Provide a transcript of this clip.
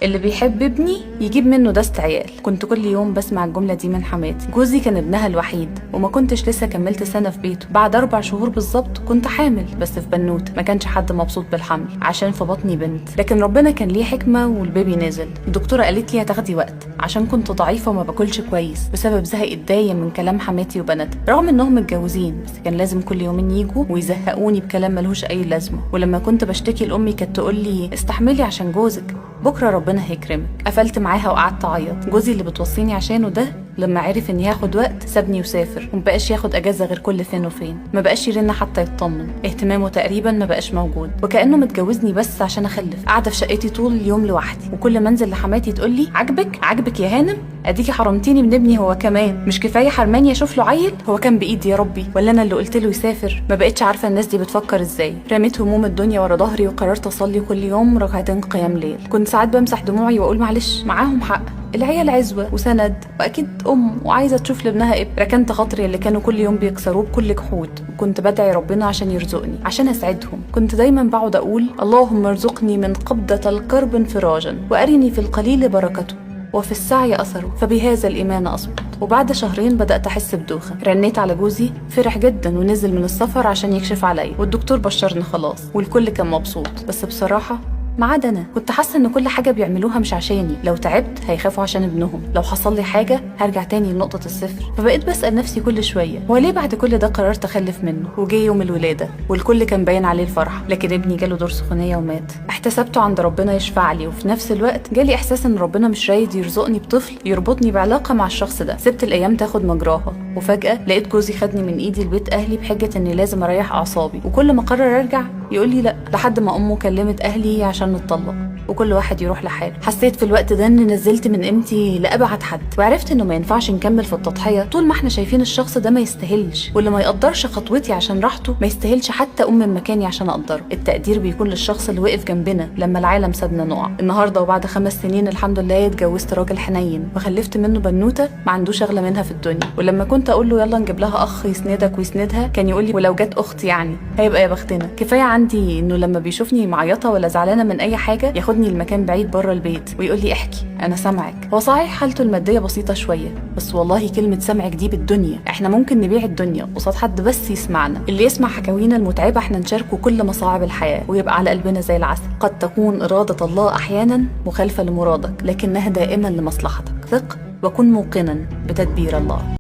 اللي بيحب ابني يجيب منه دست عيال. كنت كل يوم بسمع الجملة دي من حماتي. جوزي كان ابنها الوحيد وما كنتش لسه كملت سنة في بيته. بعد 4 شهور بالظبط كنت حامل، بس في بنوته. ما كانش حد مبسوط بالحمل عشان في بطني بنت، لكن ربنا كان ليه حكمة والبيبي نزل. الدكتورة قالت لي هتاخدي وقت عشان كنت ضعيفة وما باكلش كويس بسبب زهق الدايم من كلام حماتي وبناتها، رغم انهم متجوزين، بس كان لازم كل يومين يجوا ويزهقوني بكلام ملهوش اي لازمة. ولما كنت بشتكي لامي كانت تقول لي استحملي عشان جوزك، بكره ربنا هيكرمك. قفلت معاها وقعدت اعيط. جوزي اللي بتوصيني عشانه ده لما عرف اني هاخد وقت سابني وسافر، ومبقاش ياخد اجازه غير كل فين وفين. ما بقاش يرن حتى يطمن، اهتمامه تقريبا ما بقاش موجود، وكانه متجوزني بس عشان اخلف. قاعده في شقتي طول اليوم لوحدي، وكل ما انزل لحماتي تقول لي عاجبك يا هانم، اديكي حرمتيني من ابني. هو كمان مش كفايه حرماني اشوف له عيل؟ هو كان بايدي يا ربي ولا انا اللي قلت له يسافر؟ ما بقتش عارفه الناس دي بتفكر ازاي. رميت هموم الدنيا ورا ظهري وقررت اصلي كل يوم ركعتين قيام ليل. كنت ساعات بمسح دموعي واقول معلش، معاهم حق، العيال عزوة وسند، واكيد وعايزه تشوف لابنها ابن. ركنت خاطري اللي كانوا كل يوم بيكسروه بكل جحود، وكنت بدعي ربنا عشان يرزقني، عشان اسعدهم. كنت دايما بقعد اقول اللهم ارزقني من قبضة الكرب انفراجا، وارني في القليل بركته وفي السعي اثره، فبهذا الايمان اصبت. وبعد شهرين بدات احس بدوخه. رنيت على جوزي، فرح جدا ونزل من السفر عشان يكشف عليا، والدكتور بشرني خلاص، والكل كان مبسوط. بس بصراحه ما عدا انا، كنت حاسه ان كل حاجه بيعملوها مش عشاني. لو تعبت هيخافوا عشان ابنهم، لو حصل لي حاجه هرجع تاني لنقطه الصفر. فبقيت بسال نفسي كل شويه، هو ليه بعد كل ده قررت اخلف منه؟ وجه يوم الولاده والكل كان باين عليه الفرحه، لكن ابني جاله دور سخونيه ومات. احتسبته عند ربنا يشفع لي، وفي نفس الوقت جالي احساس ان ربنا مش رايد يرزقني بطفل يربطني بعلاقه مع الشخص ده. سبت الايام تاخد مجراها، وفجاه لقيت جوزي خدني من ايدي لبيت اهلي بحجه اني لازم اريح اعصابي، وكل ما قرر ارجع يقول لي لا، لحد ما امه كلمت اهلي عشان نتطلق وكل واحد يروح لحاله. حسيت في الوقت ده ان نزلت من قيمتي لأبعد حد، وعرفت انه ما ينفعش نكمل في التضحيه طول ما احنا شايفين الشخص ده ما يستاهلش، واللي ما يقدرش خطوتي عشان راحته ما يستاهلش حتى من مكاني عشان اقدره. التقدير بيكون للشخص اللي وقف جنبنا لما العالم سابنا نقع. النهارده وبعد 5 سنين الحمد لله اتجوزت راجل حنين، وخلفت منه بنوته ما عندوش اغلى منها في الدنيا. ولما كنت اقول له يلا نجيب لها اخ يسندك ويسندها، كان يقول لي ولو جت اخت يعني هيبقى يا بختنا. كفايه عندي انه لما بيشوفني معيطه ولا زعلانه من اي حاجه ياخدني لمكان بعيد بره البيت ويقول لي احكي انا سامعك. هو صحيح حالته الماديه بسيطه شويه، بس والله كلمه سامعك دي بالدنيا. احنا ممكن نبيع الدنيا قصاد حد بس يسمعنا. اللي يسمع حكاوينا المتعبه احنا نشاركه كل مصاعب الحياه ويبقى على قلبنا زي العسل. قد تكون اراده الله احيانا مخالفه لمرادك، لكنها دائما لمصلحتك. ثق وكن موقنا بتدبير الله.